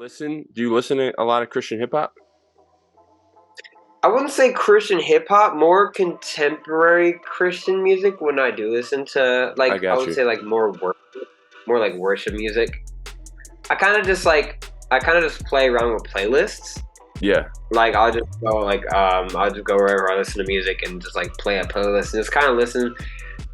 Do you listen to a lot of Christian hip hop? I wouldn't say Christian hip hop, more contemporary Christian music when I do listen to I I got would you. say more like worship music. I kind of just play around with playlists. Yeah. Like I'll just go wherever I listen to music and just like play a playlist and just kind of listen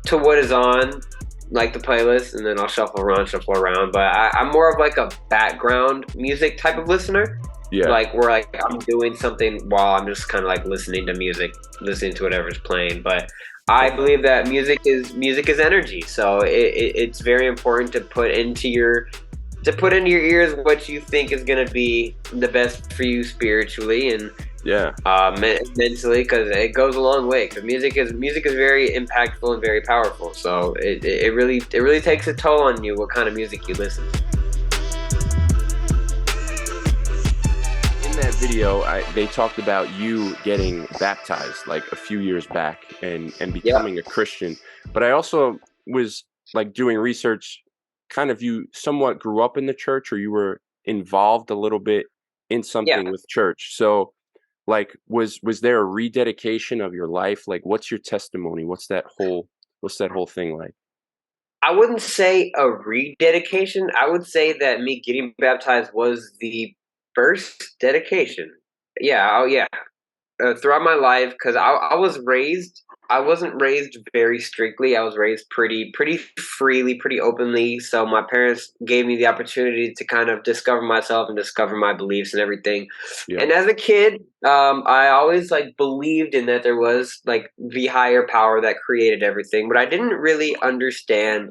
to what is on like the playlist, and then I'll shuffle around. But I'm more of like a background music type of listener, Yeah. like where like I'm doing something while I'm just kind of like listening to music, listening to whatever's playing. But I Okay. believe that music is energy, so it's very important to put into your ears what you think is going to be the best for you spiritually and Yeah. mentally, because it goes a long way. Because music is very impactful and very powerful. So it really takes a toll on you what kind of music you listen to. In that video, they talked about you getting baptized like a few years back and Yeah, becoming a Christian. But I also was like doing research, kind of you somewhat grew up in the church or you were involved a little bit in yeah. something with church. So like was there a rededication of your life? Like what's your testimony? What's that whole thing like? I wouldn't say a rededication. I would say that me getting baptized was the first dedication. Yeah, oh yeah. Throughout my life, because I wasn't raised very strictly. I was raised pretty freely, pretty openly. So my parents gave me the opportunity to kind of discover myself and discover my beliefs and everything. Yeah. And as a kid, I always like believed in that there was like the higher power that created everything, but I didn't really understand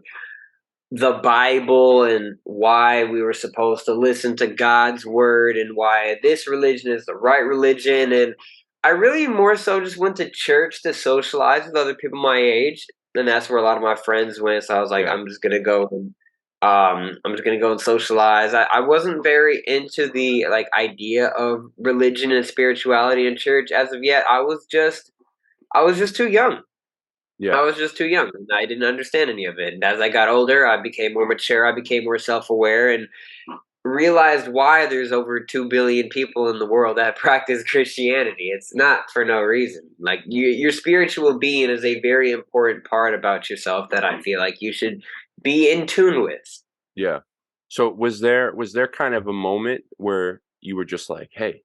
the Bible and why we were supposed to listen to God's word and why this religion is the right religion. And I really more so just went to church to socialize with other people my age. And that's where a lot of my friends went. So I was like, Yeah. I'm just gonna go and socialize. I wasn't very into the like idea of religion and spirituality in church as of yet. I was just too young. Yeah. I was just too young, and I didn't understand any of it. And as I got older, I became more mature. I became more self-aware, and realized why there's over 2 billion people in the world that practice Christianity. It's not for no reason. Like your spiritual being is a very important part about yourself that I feel like you should be in tune with. Yeah. So was there kind of a moment where you were just like, "Hey,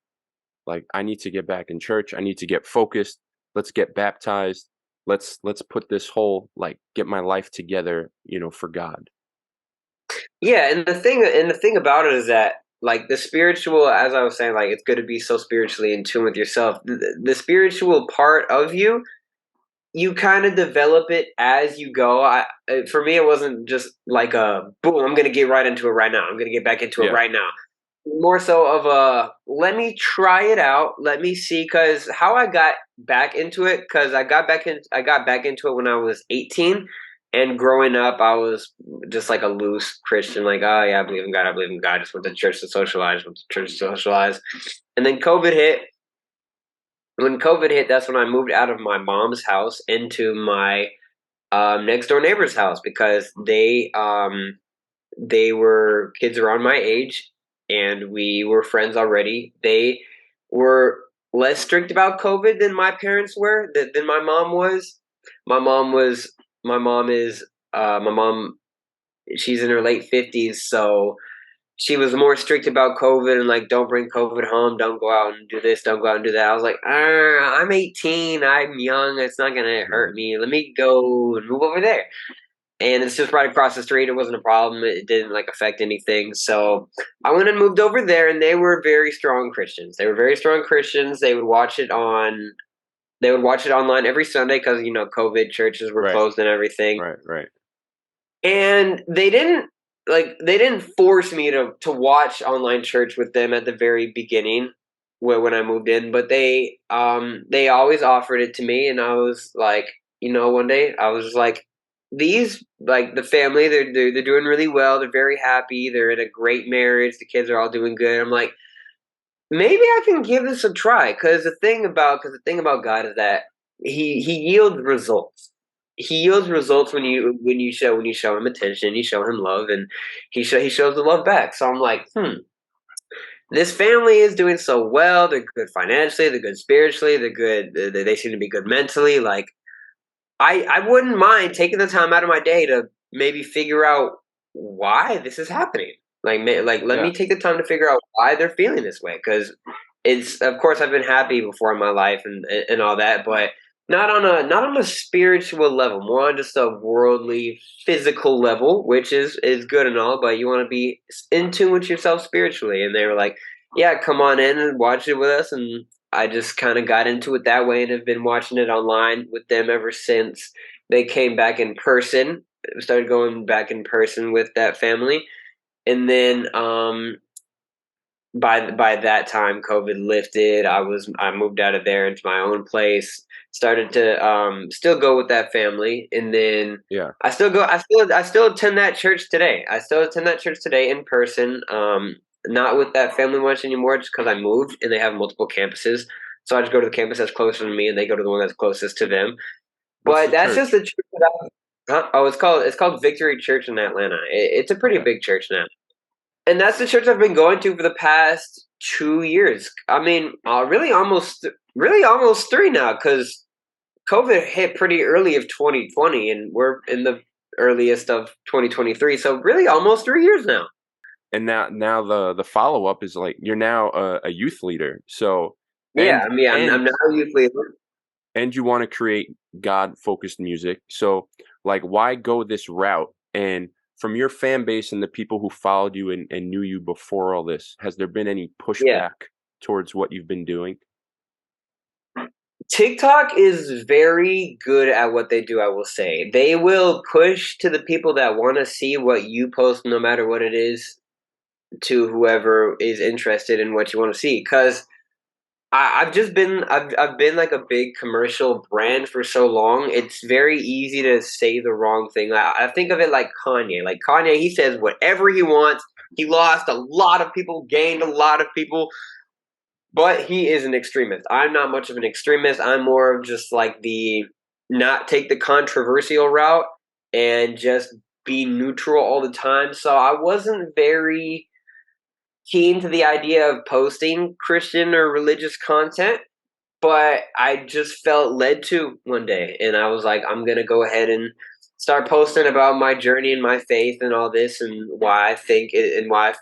like I need to get back in church. I need to get focused. Let's get baptized. Let's put this whole like get my life together, for God." Yeah, and the thing about it is that like the spiritual, as I was saying, like it's good to be so spiritually in tune with yourself. The spiritual part of you kind of develop it as you go. For me, it wasn't just like a boom. I'm gonna get right into it right now. I'm gonna get back into it Yeah. right now. More so of a let me try it out. Let me see, because how I got back into it, because I got back into it when I was 18. And growing up, I was just like a loose Christian, like, oh yeah, I believe in God, I believe in God. Just went to church to socialize, went to church to socialize. And then COVID hit, when COVID hit, that's when I moved out of my mom's house into my next door neighbor's house, because they were kids around my age, and we were friends already. They were less strict about COVID than my parents were, than my mom was. My mom was my mom. She's in her late 50s, so she was more strict about COVID and like, don't bring COVID home, don't go out and do this, don't go out and do that. I was like, I'm 18, I'm young, it's not gonna Mhm. hurt me. Let me go and move over there. And it's just right across the street. It wasn't a problem. It didn't like affect anything. So I went and moved over there, and they were very strong Christians. They were very strong Christians. They would watch it online every Sunday, because COVID, churches were Right. closed and everything. Right. Right. And they didn't force me to watch online church with them at the very beginning when I moved in, but they always offered it to me, and I was like, one day I was just like, these like the family, they're doing really well, they're very happy, they're in a great marriage, the kids are all doing good. I'm like, maybe I can give this a try, because the thing about God is that he yields results. He yields results when you show him attention, you show him love, and he shows the love back. So I'm like, this family is doing so well. They're good financially. They're good spiritually. They're good. They seem to be good mentally. Like I wouldn't mind taking the time out of my day to maybe figure out why this is happening. Like let Yeah. me take the time to figure out why they're feeling this way. Because it's of course I've been happy before in my life and all that, but not on a spiritual level, more on just a worldly, physical level, which is good and all, but you want to be in tune with yourself spiritually. And they were like, "Yeah, come on in and watch it with us." And I just kind of got into it that way and have been watching it online with them ever since they came back in person. Started going back in person with that family, and then by that time COVID lifted. I moved out of there into my own place, started to still go with that family, and then Yeah. I still attend that church today. I still attend that church today in person. Not with that family much anymore, just because I moved and they have multiple campuses. So I just go to the campus that's closer to me, and they go to the one that's closest to them. What's But the that's just church? the church that oh, it's called Victory Church in Atlanta. It's a pretty Okay. big church now. And that's the church I've been going to for the past 2 years. I mean, really almost 3 now, because COVID hit pretty early of 2020, and we're in the earliest of 2023, so really almost 3 years now. And now the follow-up is like you're now a youth leader. So Yeah, I mean, I'm and now a youth leader. and you want to create God-focused music. So like why go this route? And from your fan base and the people who followed you and knew you before all this, has there been any Yeah. pushback towards what you've been doing? TikTok is very good at what they do, I will say. They will push to the people that wanna see what you post no matter what it is, to whoever is interested in what you wanna see. Because I've been like a big commercial brand for so long. It's very easy to say the wrong thing. I think of it like Kanye. Like Kanye, he says whatever he wants. He lost a lot of people, gained a lot of people, but he is an extremist. I'm not much of an extremist. I'm more of just like the not take the controversial route and just be neutral all the time. So I wasn't very keen to the idea of posting Christian or religious content, but I just felt led to one day, and I was like, I'm gonna go ahead and start posting about my journey and my faith and all this, and why I think it, and why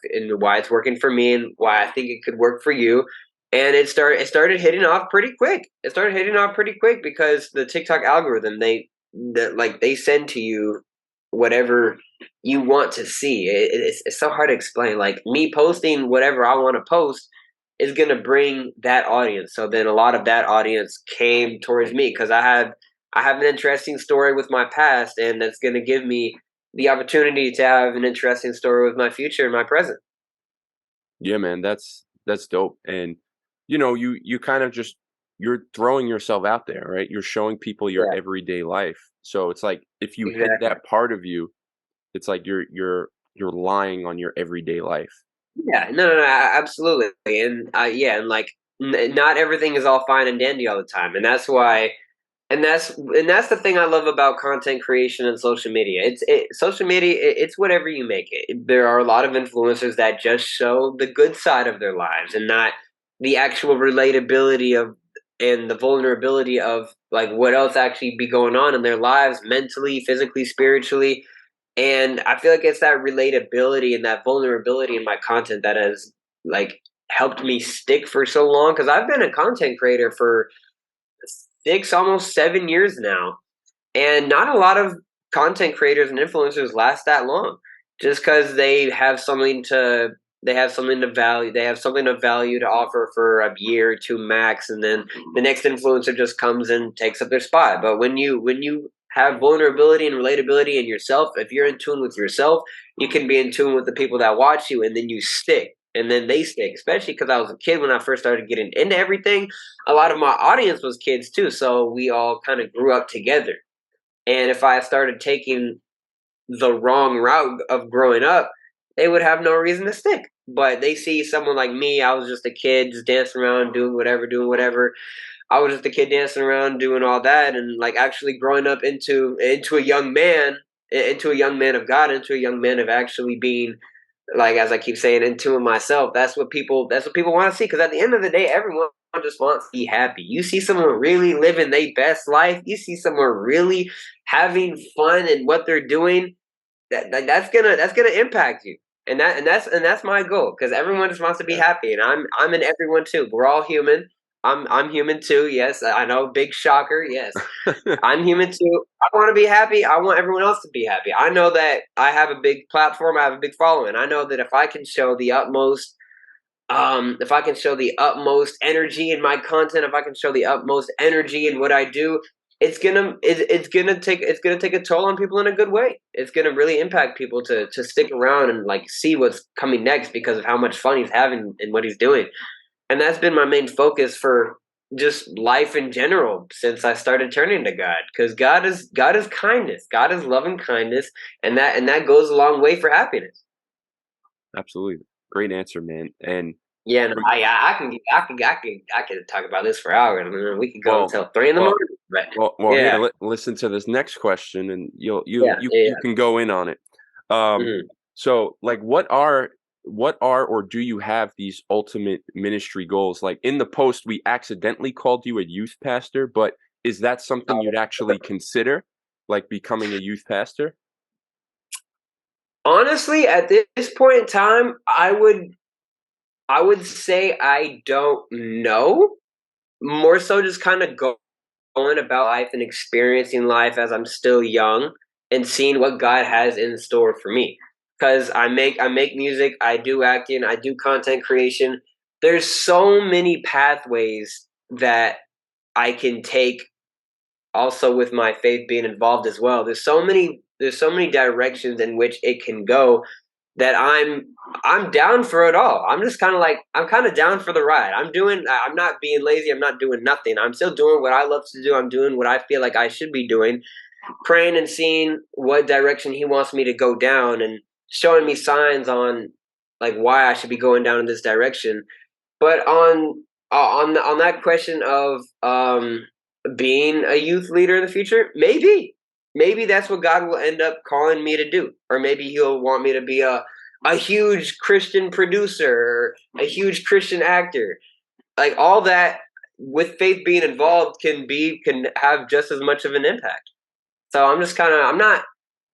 it's working for me, and why I think it could work for you. And it started hitting off pretty quick. It started hitting off pretty quick because the TikTok algorithm, they send to you whatever you want to see. It's so hard to explain. Like me posting whatever I want to post is going to bring that audience. So then a lot of that audience came towards me because I have an interesting story with my past, and that's going to give me the opportunity to have an interesting story with my future and my present. Yeah, man, that's dope. And you kind of just you're throwing yourself out there, right? You're showing people your Yeah, everyday life. So it's like if you hid exactly. that part of you, it's like you're lying on your everyday life. Yeah, no, absolutely, and yeah, and like not everything is all fine and dandy all the time, and that's why, and that's the thing I love about content creation and social media. Social media. It's whatever you make it. There are a lot of influencers that just show the good side of their lives and not the actual relatability of and the vulnerability of like what else actually be going on in their lives mentally, physically, spiritually. And I feel like it's that relatability and that vulnerability in my content that has like helped me stick for so long, because I've been a content creator for 6, almost 7 years now, and not a lot of content creators and influencers last that long, just because they have something of value to offer for a year or two max, and then the next influencer just comes and takes up their spot. But when you have vulnerability and relatability in yourself, if you're in tune with yourself, you can be in tune with the people that watch you, and then you stick, and then they stick. Especially because I was a kid when I first started getting into everything. A lot of my audience was kids too, so we all kind of grew up together. And if I started taking the wrong route of growing up, they would have no reason to stick. But they see someone like me. I was just a kid just dancing around, doing whatever, doing whatever. I was just a kid dancing around, doing all that, and like actually growing up into a young man, into a young man of God, into a young man of actually being like as I keep saying, in tune with myself. That's what people want to see. Because at the end of the day, everyone just wants to be happy. You see someone really living their best life. You see someone really having fun in what they're doing. That's gonna impact you. And that's my goal because everyone just wants to be Yeah. happy, and I'm in everyone too. We're all human. I'm human too. Yes, I know. Big shocker. Yes, I'm human too. I want to be happy. I want everyone else to be happy. I know that I have a big platform. I have a big following. I know that if I can show the utmost, if I can show the utmost energy in my content, if I can show the utmost energy in what I do, it's gonna take a toll on people in a good way. It's gonna really impact people to stick around and like see what's coming next because of how much fun he's having and what he's doing. And that's been my main focus for just life in general since I started turning to God. Because God is kindness. God is loving kindness, and that goes a long way for happiness. Absolutely. Great answer, man. And Yeah, no, from I can talk about this for hours. I mean, we could go well, until 3 in the well, morning. But here, yeah, listen to this next question, and you yeah. can go in on it. Um, Mhm. so like, what are or do you have these ultimate ministry goals? Like in the post, we accidentally called you a youth pastor, but is that something you'd actually consider, like becoming a youth pastor? Honestly, at this point in time, I would say I don't know. More so, just kind of going about life and experiencing life as I'm still young and seeing what God has in store for me. Because I make music, I do acting, I do content creation. There's so many pathways that I can take also with my faith being involved as well. There's so many directions in which it can go that I'm down for it all. I'm just kind of like I'm kind of down for the ride. I'm not being lazy. I'm not doing nothing. I'm still doing what I love to do. I'm doing what I feel like I should be doing, praying and seeing what direction he wants me to go down and showing me signs on like why I should be going down in this direction. But on that question of being a youth leader in the future, maybe that's what God will end up calling me to do, or maybe He'll want me to be a huge Christian producer, or a huge Christian actor. Like all that with faith being involved can have just as much of an impact. So I'm just kind of I'm not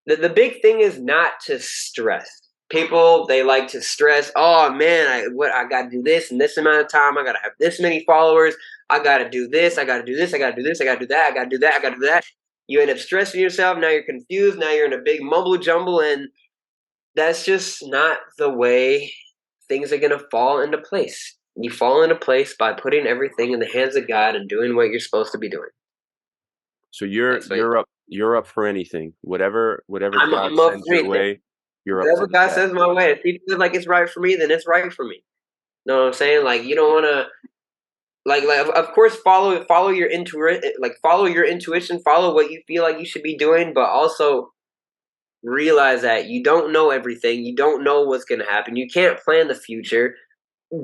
the big thing is not to stress. People they like to stress. Oh man, I got to do this in this amount of time. I got to have this many followers. I got to do this. I got to do this. I got to do this. I got to do that. I got to do that. I got to do that. You end up stressing yourself. Now you're confused. Now you're in a big mumble jumble, and that's just not the way things are gonna fall into place. You fall into place by putting everything in the hands of God and doing what you're supposed to be doing. So That's what you're up for anything, whatever God I'm up sends for your anything. way, you're up to Whatever the God task. says my way, if He feels like it's right for me, then it's right for me. Know what I'm saying? Like you don't want to like of course follow your follow your intuition, follow what you feel like you should be doing, but also realize that you don't know everything. You don't know what's going to happen. You can't plan the future.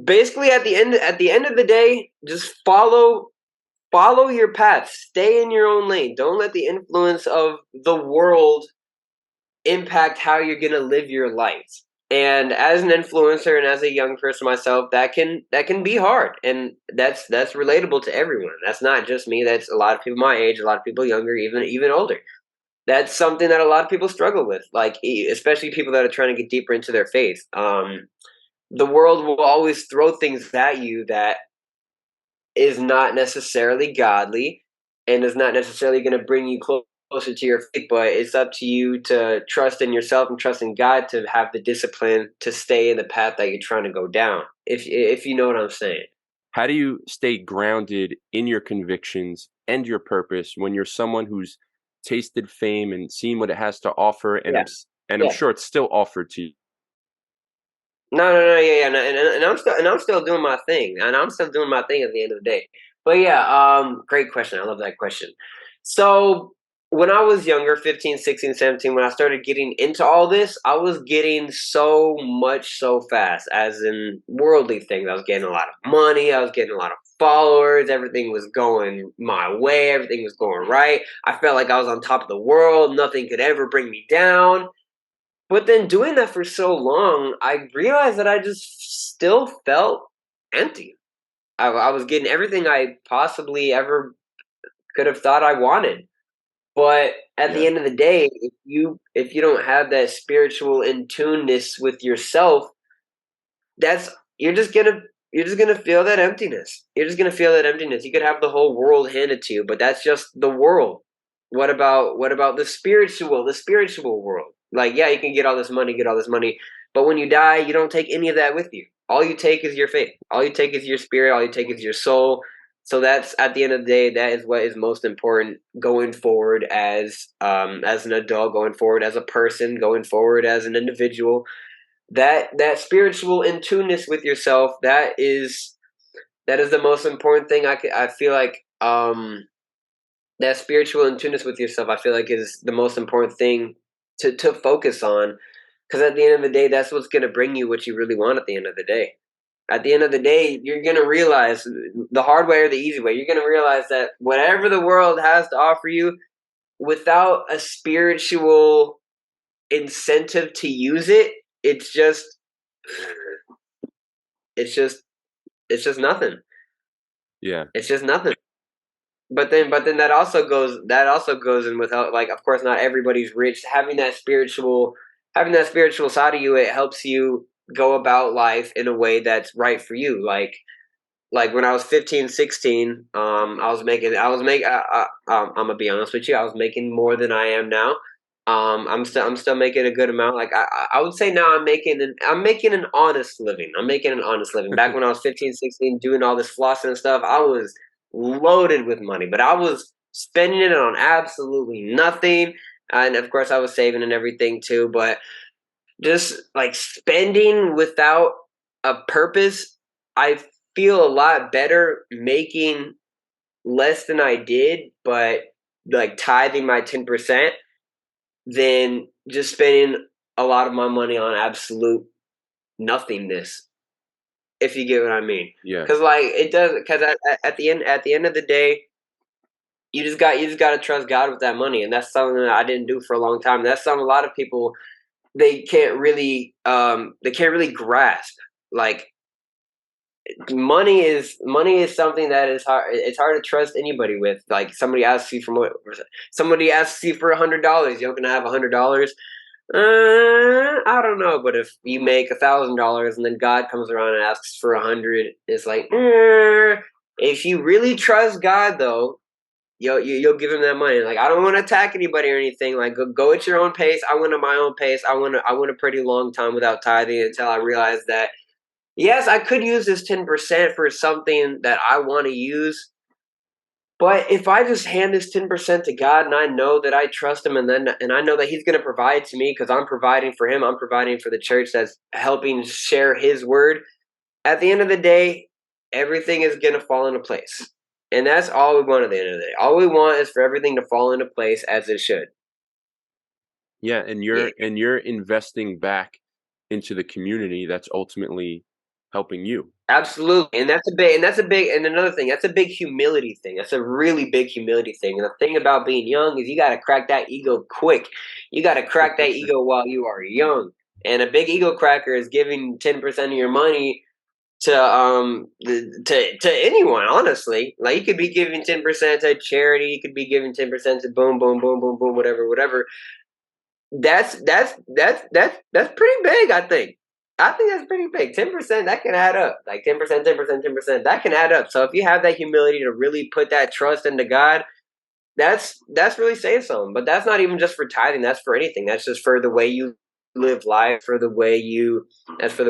Basically at the end of the day, just follow your path. Stay in your own lane. Don't let the influence of the world impact how you're going to live your life. And as an influencer and as a young person myself, that can be hard, and that's relatable to everyone. That's not just me. That's a lot of people my age, a lot of people younger, even older. That's something that a lot of people struggle with, like especially people that are trying to get deeper into their faith. The world will always throw things at you that is not necessarily godly and is not necessarily going to bring you closer to your faith, but it's up to you to trust in yourself and trust in God to have the discipline to stay in the path that you're trying to go down. If you know what I'm saying. How do you stay grounded in your convictions and your purpose when you're someone who's tasted fame and seen what it has to offer, and Yeah. I'm Yeah. sure it's still offered to you? No, yeah, yeah, and I'm still doing my thing, and I'm still doing my thing at the end of the day. But yeah, great question. I love that question. So when I was younger, 15, 16, 17, when I started getting into all this, I was getting so much so fast, as in worldly things. I was getting a lot of money. I was getting a lot of followers. Everything was going my way. Everything was going right. I felt like I was on top of the world. Nothing could ever bring me down. but then doing that for so long, I realized that I just still felt empty. I was getting everything I possibly ever could have thought I wanted. But at the Yeah. end of the day, if you don't have that spiritual in tuneness with yourself, that's you're just gonna feel that emptiness. You're just gonna feel that emptiness. You could have the whole world handed to you, but that's just the world. What about the spiritual world? Like, yeah, you can get all this money, but when you die, you don't take any of that with you. All you take is your faith. All you take is your spirit. All you take is your soul. So that's at the end of the day, that is what is most important going forward as an adult, going forward as a person, going forward as an individual. That spiritual in tuneness with yourself, that is the most important thing. I feel like that spiritual in tuneness with yourself, I feel like, is the most important thing to focus on, because at the end of the day, that's what's going to bring you what you really want. At the end of the day, you're going to realize, the hard way or the easy way, you're going to realize that whatever the world has to offer you, without a spiritual incentive to use it, it's just it's just it's just nothing. Yeah. It's just nothing. But then that also goes in without, like, of course not everybody's rich. Having that spiritual side of you, it helps you go about life in a way that's right for you. Like when I was 15, 16, I'm gonna be honest with you, I was making more than I am now. I'm still making a good amount. Like, I would say now I'm making an honest living. I'm making an honest living. Back when I was 15, 16, doing all this flossing and stuff, I was loaded with money, but I was spending it on absolutely nothing. And of course I was saving and everything too, but just like spending without a purpose, I feel a lot better making less than I did, but like tithing my 10%, than just spending a lot of my money on absolute nothingness. If you get what I mean, Yeah. because like it does. Because at the end of the day, you just got to trust God with that money, and that's something that I didn't do for a long time. That's something a lot of people, they can't really grasp. Like, money is something that is hard. It's hard to trust anybody with. Like, somebody asks you for $100. You're gonna have $100. I don't know, but if you make $1,000 and then God comes around and asks for 100, it's like, if you really trust God, though, you'll give him that money. Like, I don't want to attack anybody or anything. Like, go at your own pace. I went at my own pace. I went a pretty long time without tithing until I realized that, yes, I could use this 10% for something that I want to use. But if I just hand this 10% to God, and I know that I trust him, and I know that he's going to provide to me because I'm providing for him, I'm providing for the church that's helping share his word. At the end of the day, everything is going to fall into place. And that's all we want at the end of the day. All we want is for everything to fall into place as it should. Yeah, and Yeah. you're investing back into the community that's ultimately helping you. Absolutely. And another thing, that's a big humility thing. That's a really big humility thing. And the thing about being young is you got to crack that ego quick. You got to crack that ego while you are young. And a big ego cracker is giving 10% of your money to anyone, honestly. Like, you could be giving 10% to charity, you could be giving 10% to boom, boom, boom, boom, boom, whatever, whatever. That's pretty big, I think. I think that's pretty big. 10%, that can add up. Like 10%, 10%, 10%, that can add up. So if you have that humility to really put that trust into God, that's really saying something. But that's not even just for tithing, that's for anything. That's just for the way you live life, that's for the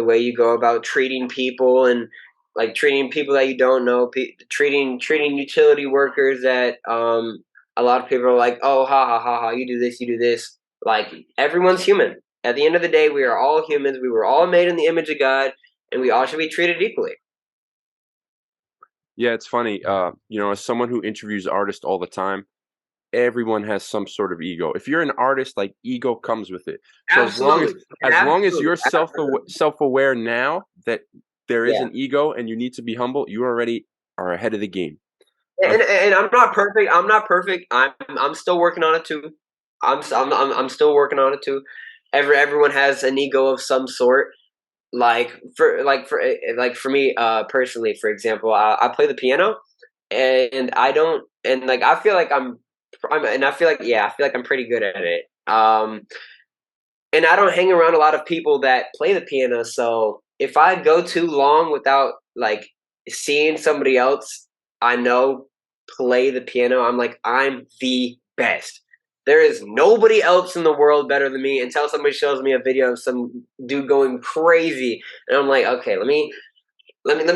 way you go about treating people, and like treating people that you don't know, treating utility workers that a lot of people are like, "Oh, ha ha ha ha, you do this, you do this." Like, everyone's human. At the end of the day, we are all humans. We were all made in the image of God, and we all should be treated equally. Yeah, it's funny, as someone who interviews artists all the time, everyone has some sort of ego. If you're an artist, like, ego comes with it. So as long as Absolutely, as long as absolutely, you're absolutely. self-aware now that there is Yeah. an ego and you need to be humble, you already are ahead of the game. And Unf and I'm not perfect. I'm not perfect. I'm still working on it too. I'm still working on it too. everyone has an ego of some sort. For me personally, for example, I play the piano, and I don't and like I feel like yeah, I feel like I'm pretty good at it. And I don't hang around a lot of people that play the piano, so if I go too long without like seeing somebody else I know play the piano, I'm like, I'm the best. There is nobody else in the world better than me until somebody shows me a video of some dude going crazy, and I'm like, okay, let me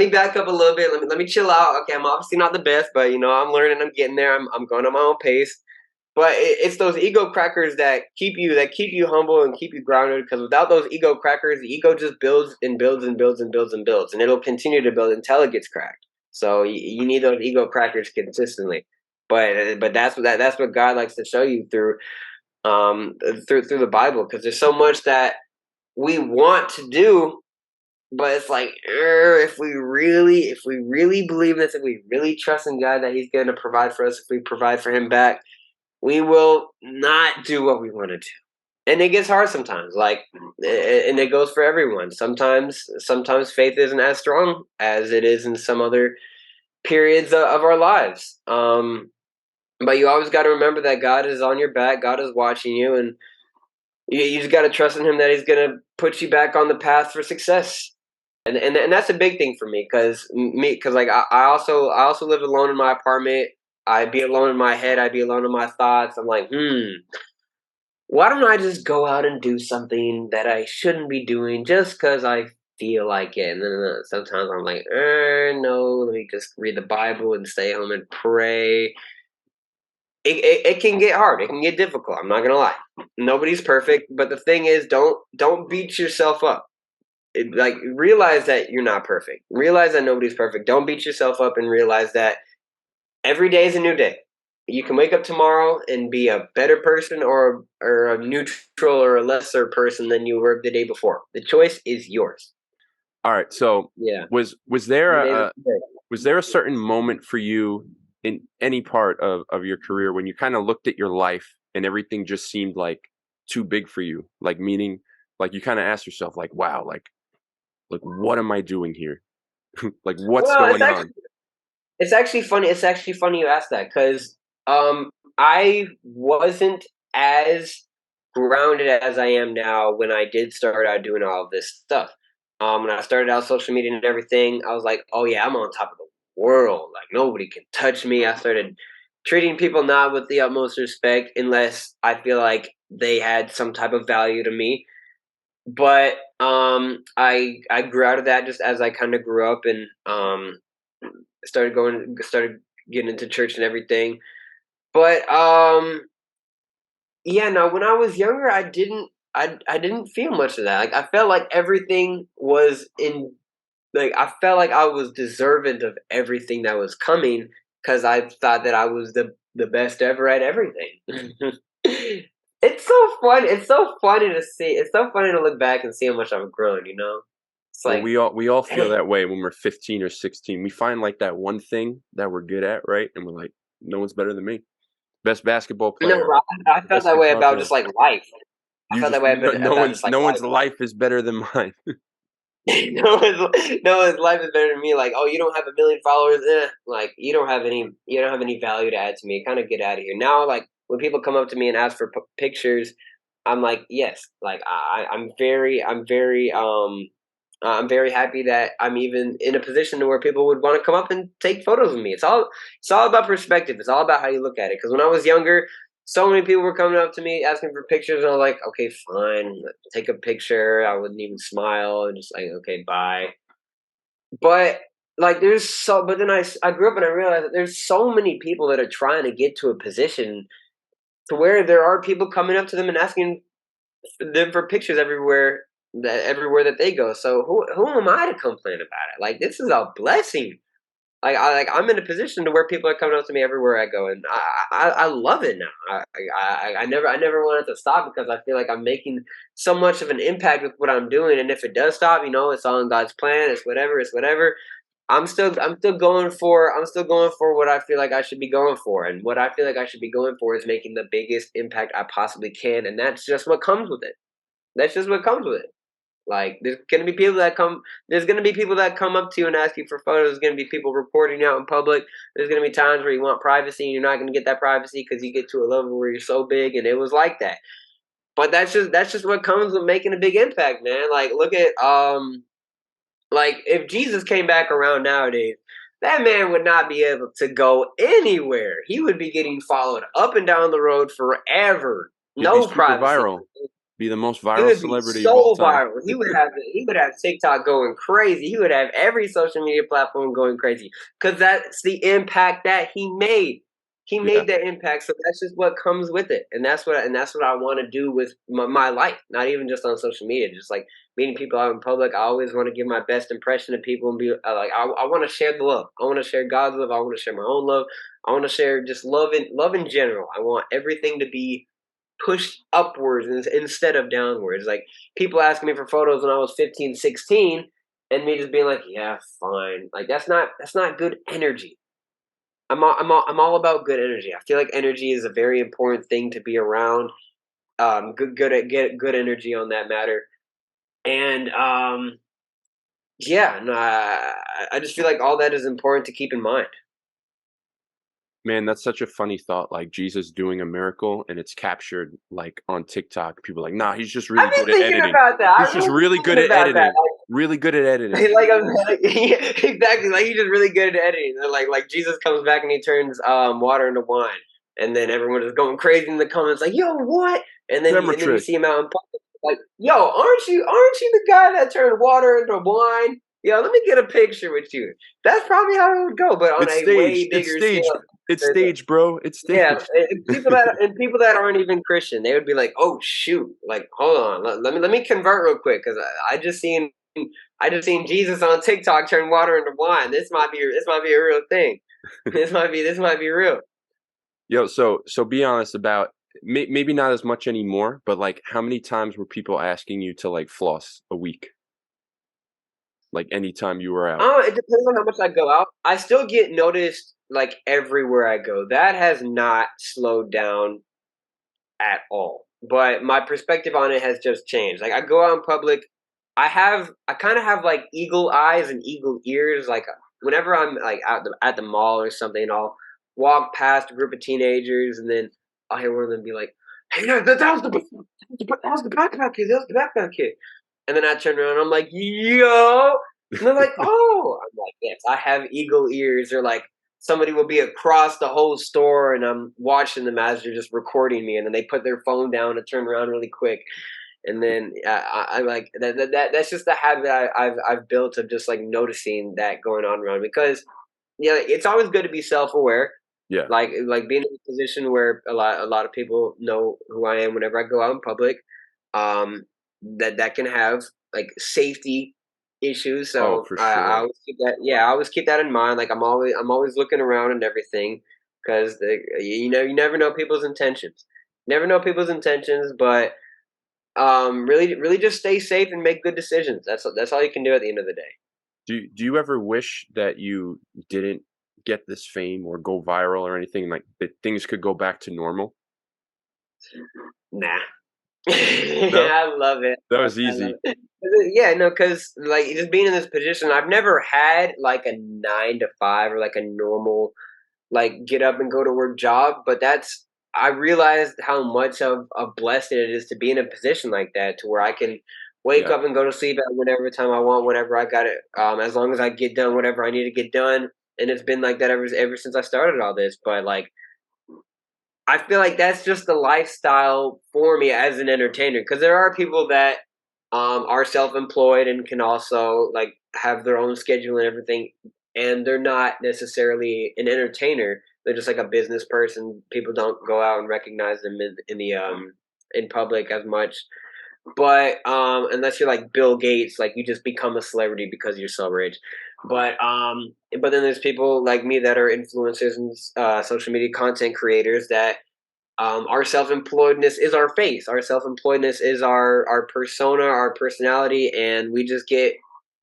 back up a little bit. Let me chill out. Okay, I'm obviously not the best, but I'm learning. I'm getting there. I'm going at my own pace. But it's those ego crackers that keep you humble and keep you grounded. Because without those ego crackers, the ego just builds and builds and builds and builds and builds, and it'll continue to build until it gets cracked. So you need those ego crackers consistently. But that's what God likes to show you through the Bible, because there's so much that we want to do, but it's like, if we really believe this, if we really trust in God that He's going to provide for us, if we provide for Him back, we will not do what we want to do. And it gets hard sometimes, and it goes for everyone. Sometimes faith isn't as strong as it is in some other periods of our lives. But you always got to remember that God is on your back. God is watching you, and you just got to trust in Him that He's going to put you back on the path for success. And that's a big thing for me, because like I also live alone in my apartment. I'd be alone in my head. I'd be alone in my thoughts. I'm like, why don't I just go out and do something that I shouldn't be doing just because I feel like it? And then sometimes I'm like, no, let me just read the Bible and stay home and pray. It can get hard. It can get difficult. I'm not gonna lie. Nobody's perfect, but the thing is, don't beat yourself up. Realize that you're not perfect. Realize that nobody's perfect. Don't beat yourself up, and realize that every day is a new day. You can wake up tomorrow and be a better person, or a neutral or a lesser person than you were the day before. The choice is yours. All right. So Yeah. was there Every day is a a new day. was there a certain moment for you in any part of your career when you kind of looked at your life and everything just seemed like too big for you? Like meaning, like you kind of asked yourself, like, wow, like what am I doing here? Like what's Well, going on? it's actually funny. It's actually funny you asked that, because I wasn't as grounded as I am now when I did start out doing all of this stuff. When I started out social media and everything, I was like, oh yeah, I'm on top of the world. Like nobody can touch me. I started treating people not with the utmost respect unless I feel like they had some type of value to me. But I grew out of that just as I kind of grew up, and started getting into church and everything. But yeah, no, when I was younger, I didn't feel much of that. Like I felt like everything was in like I felt like I was deserving of everything that was coming, because I thought that I was the best ever at everything. It's so fun. It's so funny to see. It's so funny to look back and see how much I've grown. It's Well, like, we all feel dang. that way when we're 15 or 16. We find like that one thing that we're good at, right? And we're like, no one's better than me. Best basketball No, player, I felt best that way guitar about player. just like life. I You felt that just way no about just one's like no one's life. life is better than mine. No one's life is better than me. Like, oh, you don't have a million followers. Like, you don't have any value to add to me. Kind of get out of here. Now, like when people come up to me and ask for pictures, I'm like, yes. Like, I'm very happy that I'm even in a position to where people would want to come up and take photos of me. It's all about perspective. It's all about how you look at it. Because when I was younger, so many people were coming up to me asking for pictures, and I was like, okay, fine, take a picture. I wouldn't even smile and just like, okay, bye. But but then I grew up and I realized that there's so many people that are trying to get to a position to where there are people coming up to them and asking them for pictures everywhere that they go. So who am I to complain about it? Like this is a blessing. I'm in a position to where people are coming up to me everywhere I go, and I love it now. I never want it to stop, because I feel like I'm making so much of an impact with what I'm doing. And if it does stop, it's all in God's plan. It's whatever. It's whatever. I'm still going for what I feel like I should be going for, and what I feel like I should be going for is making the biggest impact I possibly can, and that's just what comes with it. That's just what comes with it. Like there's gonna be people that come up to you and ask you for photos. There's gonna be people reporting you out in public. There's gonna be times where you want privacy and you're not gonna get that privacy because you get to a level where you're so big, and it was like that. But that's just what comes with making a big impact, man. Like look at like if Jesus came back around nowadays, that man would not be able to go anywhere. He would be getting followed up and down the road forever. He'd be No super privacy. viral, be the most He viral would be celebrity of all so time. viral. He would have TikTok going crazy. He would have every social media platform going crazy because that's the impact that he made. He Yeah. made that impact, so that's just what comes with it, and that's what I want to do with my life. Not even just on social media, just like meeting people out in public. I always want to give my best impression of people and be like, I want to share the love. I want to share God's love. I want to share my own love. I want to share just love in general. I want everything to be pushed upwards instead of downwards. Like people asking me for photos when I was 15, 16, and me just being like, yeah, fine. Like that's not good energy. I'm all about good energy. I feel like energy is a very important thing to be around. Good energy on that matter. And yeah, no, I just feel like all that is important to keep in mind. Man, that's such a funny thought, like Jesus doing a miracle and it's captured like on TikTok. People are like, nah, he's just really I've good been at thinking editing. about that. He's I just really really good thinking at about that. editing. Really good at editing. Like I'm like, yeah, exactly. Like he's just really good at editing. And like Jesus comes back and he turns water into wine, and then everyone is going crazy in the comments like, "Yo, what?" And then Camera you trick. see him out in public like, "Yo, aren't you the guy that turned water into wine? Yo, let me get a picture with you." That's probably how it would go, but on It's a way staged. It's bigger staged. scale. It's staged, bro. It's Yeah, staged. and people that aren't even Christian, they would be like, "Oh shoot, like hold on, let me convert real quick because I just seen Jesus on TikTok turn water into wine. This might be a real thing. This might be real." Yo, so be honest about maybe not as much anymore, but like how many times were people asking you to like floss a week? Like anytime you were out. Oh, it depends on how much I go out. I still get noticed like everywhere I go. That has not slowed down at all. But my perspective on it has just changed. Like I go out in public, I kind of have like eagle eyes and eagle ears. Like whenever I'm like at the mall or something, I'll walk past a group of teenagers, and then I'll hear one of them be like, "Hey, that was the backpack kid. That was the backpack kid." And then I turn around, and I'm like, "Yo," and they're like, "Oh," I'm like, "Yes, I have eagle ears." Or like somebody will be across the whole store and I'm watching them as they're just recording me, and then they put their phone down and turn around really quick, and then I like that's just the habit I've built of just like noticing that going on around me. Because yeah, it's always good to be self-aware, Yeah. like being in a position where a lot of people know who I am whenever I go out in public. um that can have like safety issues, Oh, so for I sure. always keep that, yeah, I always keep that in mind. Like I'm always looking around and everything, because you never know people's intentions. Never know people's intentions, but really just stay safe and make good decisions. That's all you can do at the end of the day. Do you ever wish that you didn't get this fame or go viral or anything, like that things could go back to normal? Nah. No? I love it. That was I love easy. it. Yeah, no, because like just being in this position, I've never had like a 9 to 5 or like a normal like get up and go to work job. But I realized how much of a blessing it is to be in a position like that, to where I can wake Yeah. up and go to sleep at whatever time I want, whenever I got it, as long as I get done whatever I need to get done. And it's been like that ever since I started all this. But like I feel like that's just the lifestyle for me as an entertainer, because there are people that are self-employed and can also like have their own schedule and everything, and they're not necessarily an entertainer. They're just like a business person. People don't go out and recognize them in public as much. But unless you're like Bill Gates, like you just become a celebrity because you're so rich. But then there's people like me that are influencers and social media content creators that our self-employedness is our face. Our self-employedness is our persona, our personality, and we just get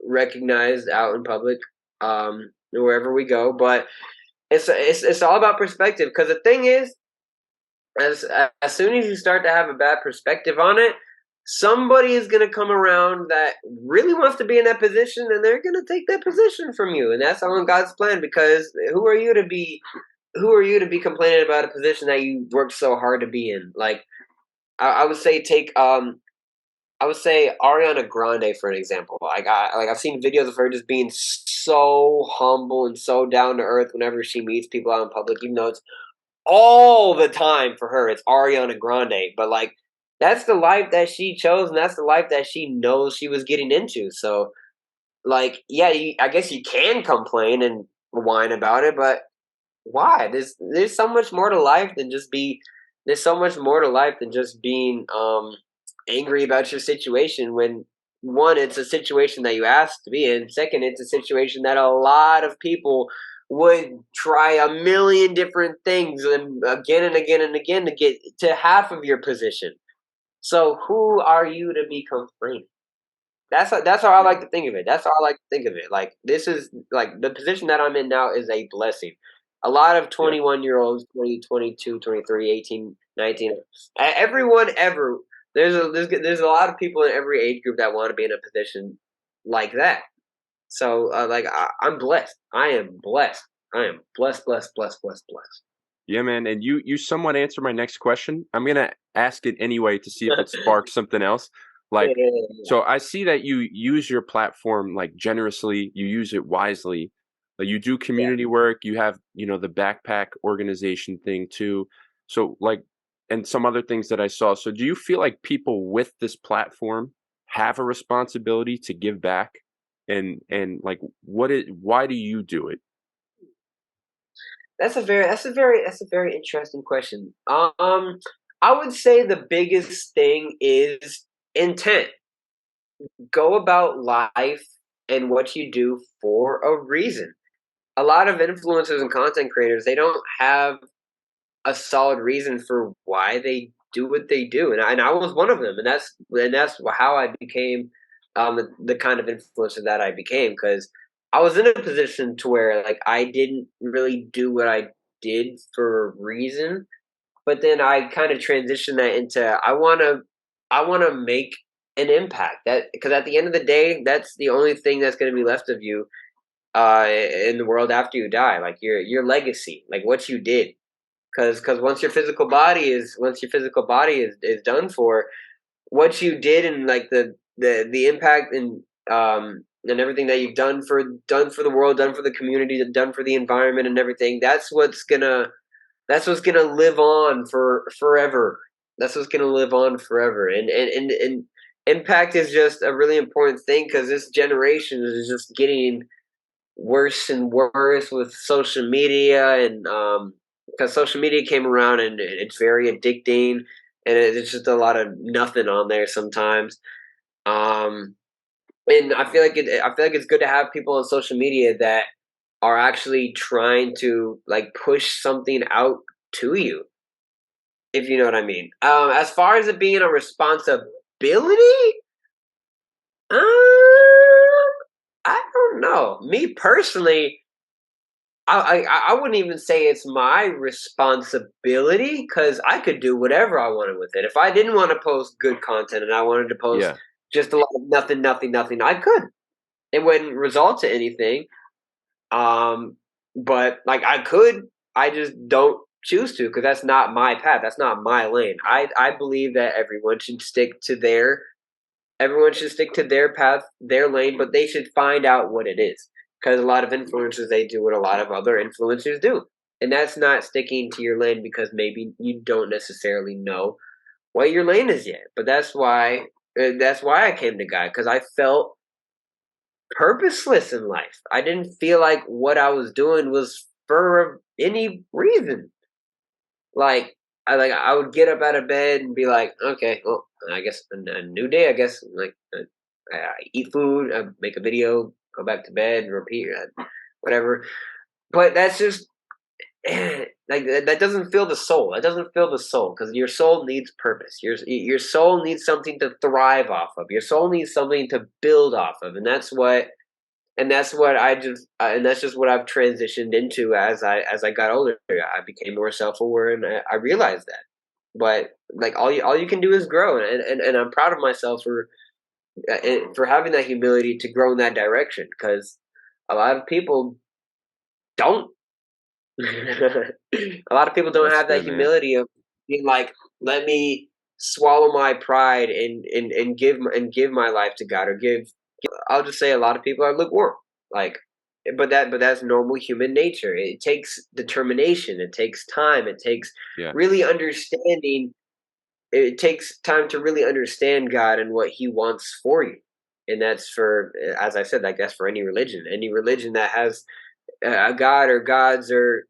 recognized out in public, wherever we go. But it's all about perspective. Because the thing is, as soon as you start to have a bad perspective on it, somebody is going to come around that really wants to be in that position, and they're going to take that position from you, and that's all in God's plan. Because who are you to be complaining about a position that you worked so hard to be in? Like I would say I would say Ariana Grande for an example. I've seen videos of her just being so humble and so down to earth whenever she meets people out in public, even though it's all the time for her. It's Ariana Grande, but like that's the life that she chose, and that's the life that she knows she was getting into. So, like, yeah, I guess you can complain and whine about it, but why? There's so much more to life than just be. There's so much more to life than just being angry about your situation. When one, it's a situation that you asked to be in. Second, it's a situation that a lot of people would try a million different things and again and again and again to get to half of your position. So who are you to be complaining? That's how I Yeah, like to think of it. That's how I like to think of it. Like this is like the position that I'm in now is a blessing. A lot of yeah. 21-year-olds, 20, 22, 23, 18, 19, everyone ever there's a lot of people in every age group that want to be in a position like that. So like I'm blessed. I am blessed. I am blessed, blessed, blessed, blessed, blessed. Yeah, man, and you somewhat answered my next question. I'm gonna ask it anyway to see if it sparks something else. Like, Yeah. so I see that you use your platform like generously, you use it wisely. You do Yeah. community work, you have, the backpack organization thing too. So like, and some other things that I saw. So do you feel like people with this platform have a responsibility to give back? And like why do you do it? That's a very interesting question. I would say the biggest thing is intent. Go about life and what you do for a reason. A lot of influencers and content creators, they don't have a solid reason for why they do what they do, and I was one of them, and that's how I became the kind of influencer that I became because I was in a position to where like I didn't really do what I did for a reason, but then I kind of transitioned that into I want to make an impact that because at the end of the day, that's the only thing that's going to be left of you in the world after you die, like your legacy, like what you did because once your physical body is done for, what you did and like the impact and everything that you've done for the world, done for the community, done for the environment and everything. That's what's gonna live on for forever. That's what's gonna live on forever. And impact is just a really important thing because this generation is just getting worse and worse with social media and because social media came around and it's very addicting and it's just a lot of nothing on there sometimes um and I feel like it's good to have people on social media that are actually trying to like push something out to you, if you know what I mean. As far as it being a responsibility, um I don't know, me personally, I wouldn't even say it's my responsibility because I could do whatever I wanted with it. If I didn't want to post good content and I wanted to post Yeah. just a lot of nothing, nothing, nothing, I could. It wouldn't result to anything. Um, but like I could, I just don't choose to because that's not my path. That's not my lane. I believe that everyone should stick to their path, their lane, but they should find out what it is. Because a lot of influencers, they do what a lot of other influencers do. And that's not sticking to your lane because maybe you don't necessarily know what your lane is yet. But that's why I came to God because I felt purposeless in life. I didn't feel like what I was doing was for any reason. Like I would get up out of bed and be like, okay, well, I guess a new day. I guess like I eat food, I make a video, go back to bed, repeat, whatever. But that's just like that doesn't fill the soul. That doesn't fill the soul because your soul needs purpose. Your soul needs something to thrive off of. Your soul needs something to build off of, and that's just what I've transitioned into as I got older. I became more self aware, and I realized that. but like all you can do is grow, and I'm proud of myself for having that humility to grow in that direction because a lot of people don't. A lot of people don't That's have that good, man. humility of being like, let me swallow my pride and give my life to God or give. I'll just say a lot of people are lukewarm. Like, but that's normal human nature. It takes determination. It takes time. It takes Yeah, really understanding. It takes time to really understand God and what He wants for you. And that's for, as I said, like that's for any religion that has a god or gods or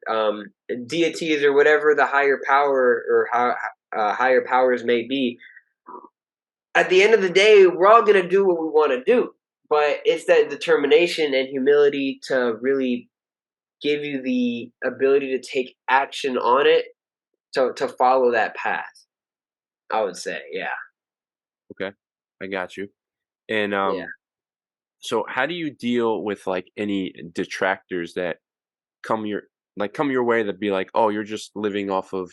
deities or whatever the higher power or higher powers may be. At the end of the day, we're all going to do what we want to do, but it's that determination and humility to really give you the ability to take action on it to follow that path. I would say, yeah, okay. I got you. And, yeah. so how do you deal with, like, any detractors that come your come your way that be like, "Oh, you're just living off of,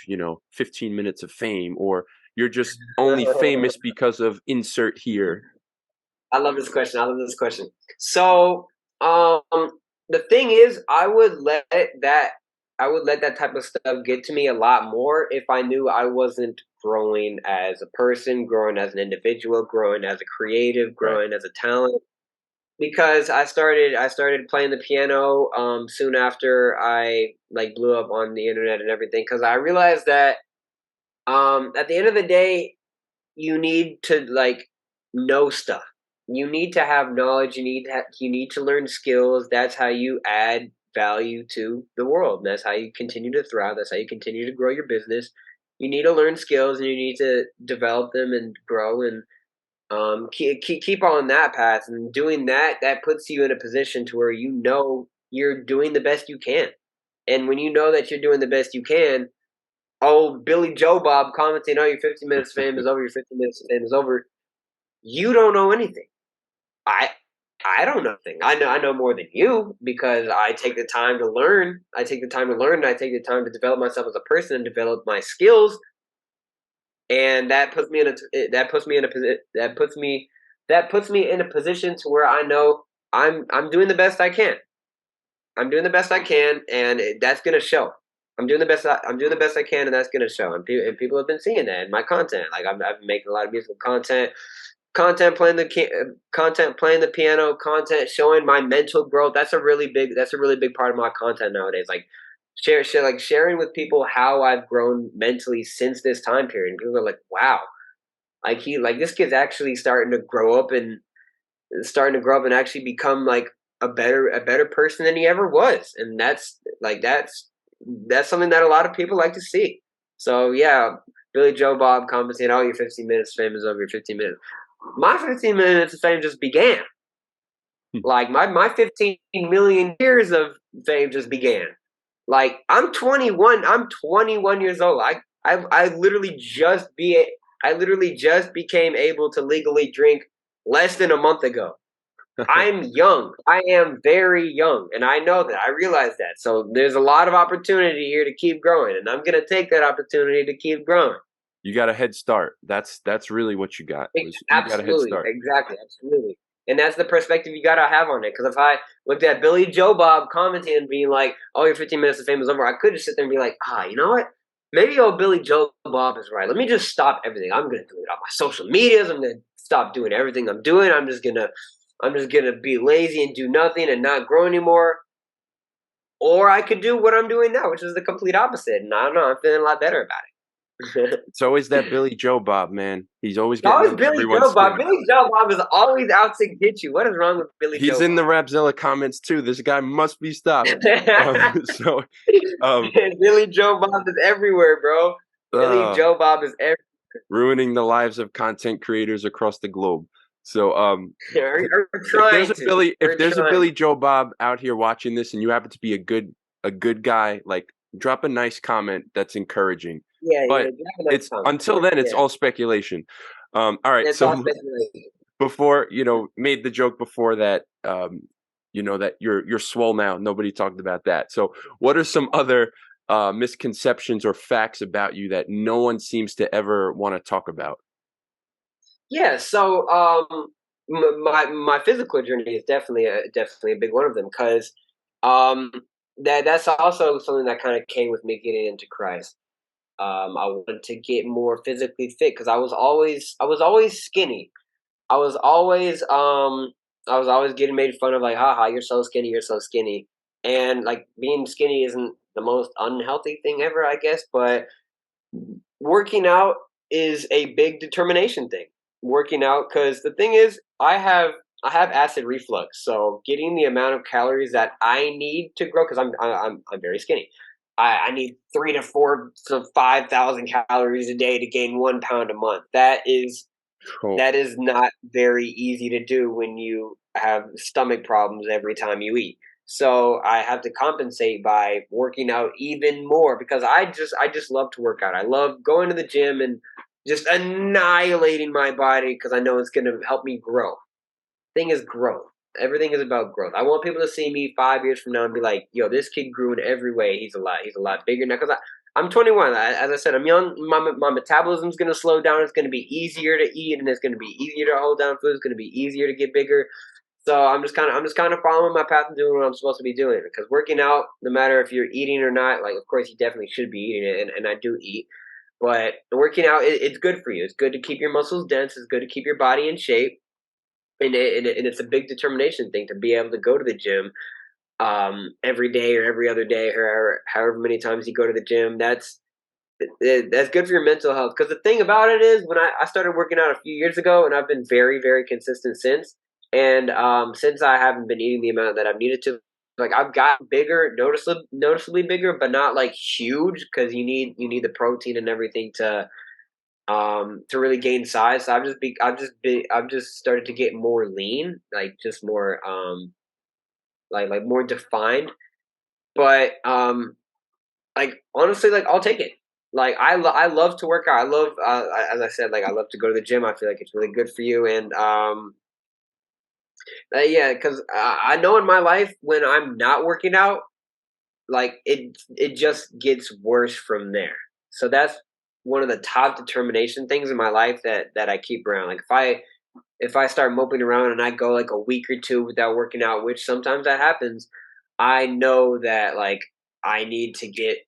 15 minutes of fame," or "You're just only famous because of insert here." I love this question. I love this question. So, um, the thing is, I would let that type of stuff get to me a lot more if I knew I wasn't growing as a person, growing as an individual, growing as a creative, Right. growing as a talent. Because I started playing the piano soon after I like blew up on the internet and everything. Because I realized that at the end of the day, you need to like know stuff. You need to have knowledge. You need to learn skills. That's how you add value to the world. That's how you continue to thrive. That's how you continue to grow your business. You need to learn skills and you need to develop them and grow and keep on that path. And doing that, that puts you in a position to where you know you're doing the best you can. And when you know that you're doing the best you can, oh, Billy Joe Bob commenting, "Oh, your 15 minutes fame is over. Your 15 minutes of fame is over." You don't know anything. I I don't know anything. I know more than you because I take the time to learn. I take the time to learn, and I take the time to develop myself as a person and develop my skills. And that puts me in that puts me in a that puts me in a position to where I know I'm doing the best I can. I'm doing the best I can, and that's gonna show. I'm doing the best I can, and that's gonna show. And people have been seeing that in my content. Like I've been making a lot of musical content, content playing the piano, content showing my mental growth. That's a really big part of my content nowadays. Like like sharing with people how I've grown mentally since this time period. And people are like, wow, like this kid's actually starting to grow up and actually become like a better person than he ever was. And that's something that a lot of people like to see. So yeah, Billy Joe Bob commenting, "Oh, your 15 minutes fame is over your 15 minutes." My 15 minutes of fame just began. Like my 15 million years of fame just began. Like I'm 21. I'm 21 years old. I literally just became able to legally drink less than a month ago. I'm young. I am very young, and I know that. I realize that. So there's a lot of opportunity here to keep growing, and I'm gonna take that opportunity to keep growing. You got a head start. That's really what you got, was you got a head Absolutely, start. exactly, absolutely. And that's the perspective you gotta have on it. Because if I looked at Billy Joe Bob commenting and being like, "Oh, your 15 minutes of fame is over," I could just sit there and be like, "Ah, you know what? Maybe old Billy Joe Bob is right. Let me just stop everything. I'm gonna do it on my social medias. I'm gonna stop doing everything I'm doing. I'm just gonna be lazy and do nothing and not grow anymore." Or I could do what I'm doing now, which is the complete opposite. And I don't know, I'm feeling a lot better about it. It's always that Billy Joe Bob, man. He's always getting Always under Billy everyone's Joe Bob. skin. Billy Joe Bob is always out to get you. What is wrong with Billy He's Joe in the Bob? Rapzilla comments too. This guy must be stopped. So, um, Billy Joe Bob is everywhere, bro. Billy uh, Joe Bob is everywhere. ruining the lives of content creators across the globe. So, We're trying to. If We're there's a trying. Billy Joe Bob out here watching this, and you happen to be a good guy, like, drop a nice comment that's encouraging. Yeah, yeah. But You have a nice it's comment. until then, it's Yeah. all speculation. All right. It's all So speculation. before, made the joke before that, that you're swole now. Nobody talked about that. So what are some other misconceptions or facts about you that no one seems to ever want to talk about? Yeah, so my physical journey is definitely a big one of them because um, that's also something that kind of came with me getting into Christ. I wanted to get more physically fit because I was always skinny. I was always I was always getting made fun of like, haha, you're so skinny. And like being skinny isn't the most unhealthy thing ever, I guess, but working out is a big determination thing. Working out because the thing is, I have acid reflux, so getting the amount of calories that I need to grow because I'm very skinny. I need 3 to 4 to 5,000 calories a day to gain 1 pound a month. Oh, That is not very easy to do when you have stomach problems every time you eat. So I have to compensate by working out even more because I just love to work out. I love going to the gym and just annihilating my body because I know it's going to help me grow. Thing is growth. Everything is about growth. I want people to see me 5 years from now and be like, "Yo, this kid grew in every way. He's a lot bigger now." Because I'm 21. As I said, I'm young. My metabolism's gonna slow down. It's gonna be easier to eat, and it's gonna be easier to hold down food. It's gonna be easier to get bigger. So I'm just kind of following my path and doing what I'm supposed to be doing. Because working out, no matter if you're eating or not, like of course you definitely should be eating it, and I do eat. But working out, it's good for you. It's good to keep your muscles dense. It's good to keep your body in shape and it's a big determination thing to be able to go to the gym every day or every other day, or however many times you go to the gym. That's good for your mental health. Because the thing about it is, when I started working out a few years ago, and I've been very, very consistent since. And since I haven't been eating the amount that I've needed to, like I've gotten bigger, noticeably bigger, but not like huge, because you need the protein and everything to really gain size. So I've just started to get more lean, like just more like more defined. But like honestly, like I'll take it. Like I love to work out. I love as I said, like I love to go to the gym. I feel like it's really good for you. And yeah, because I know in my life when I'm not working out, like it just gets worse from there. So that's one of the top determination things in my life that I keep around. Like if I start moping around and I go like a week or two without working out, which sometimes that happens, I know that like I need to get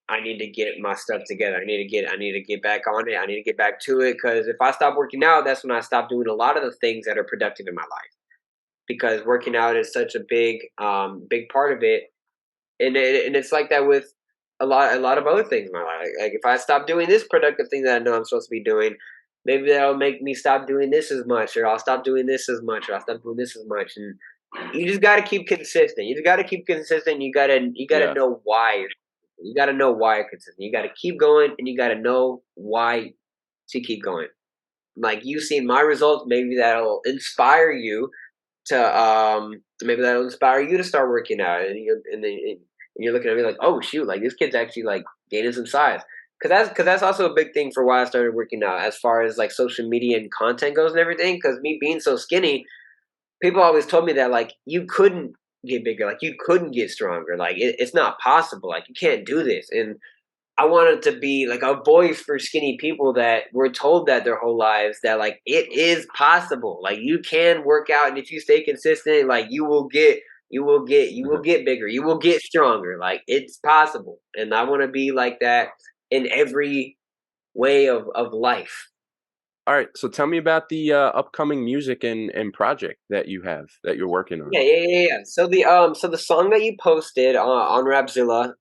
my stuff together. I need to get back on it. I need to get back to it because if I stop working out, that's when I stop doing a lot of the things that are productive in my life. Because working out is such a big part of it, and it's like that with a lot of other things in my life. Like if I stop doing this productive thing that I know I'm supposed to be doing, maybe that'll make me stop doing this as much, or I'll stop doing this as much, or I'll stop doing this as much. And you just got to keep consistent. You just got to keep consistent. You gotta yeah. know why. You got to know why you're consistent. You got to keep going, and you got to know why to keep going. Like you see my results, maybe that'll inspire you to start working out, and you're looking at me like, oh shoot, like this kid's actually like gaining some size. Because that's also a big thing for why I started working out, as far as like social media and content goes and everything. Because me being so skinny, people always told me that like you couldn't get bigger, like you couldn't get stronger, like it's not possible, like you can't do this. And I wanted to be like a voice for skinny people that were told that their whole lives, that like it is possible. Like you can work out, and if you stay consistent, like you will get bigger. You will get stronger. Like it's possible. And I want to be like that in every way of life. All right. So tell me about the upcoming music and project that you have that you're working on. Yeah. So the song that you posted on Rapzilla,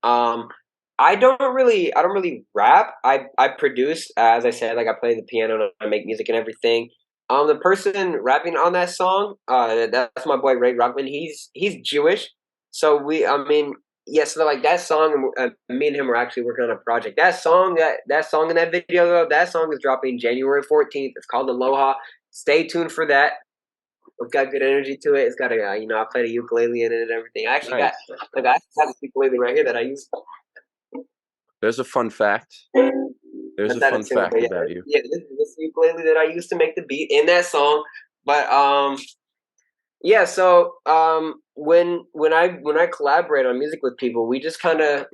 I don't really rap. I produce, as I said, like I play the piano and I make music and everything. The person rapping on that song, that's my boy Ray Rockman. He's Jewish, so I mean, yes, so like that song, me and him are actually working on a project. That song in that video though, that song is dropping January 14th. It's called Aloha. Stay tuned for that. It's got good energy to it. It's got I played a ukulele in it and everything. I actually got Nice. like I have a ukulele right here that I use. There's a fun fact. There's That's a out fun of tune, but fact yeah, about you. this ukulele that I used to make the beat in that song. But yeah. So when I collaborate on music with people, we just kind of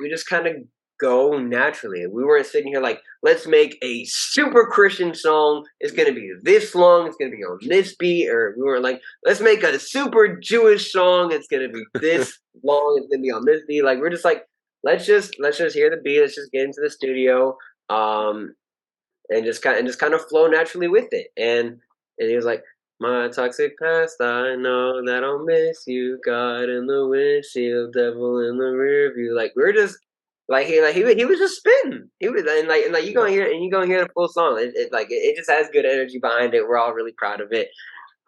go naturally. We weren't sitting here like, let's make a super Christian song. It's gonna be this long. It's gonna be on this beat. Or we weren't like, let's make a super Jewish song. It's gonna be this long. It's gonna be on this beat. Like we're just like, let's just hear the beat. Let's just get into the studio. Um, and just kind of flow naturally with it. And he was like, "My toxic past, I know that I'll miss you. God in the windshield, devil in the rear view." Like we're just he was just spitting. He was and you Yeah. gonna hear and you gonna hear the full song. It just has good energy behind it. We're all really proud of it.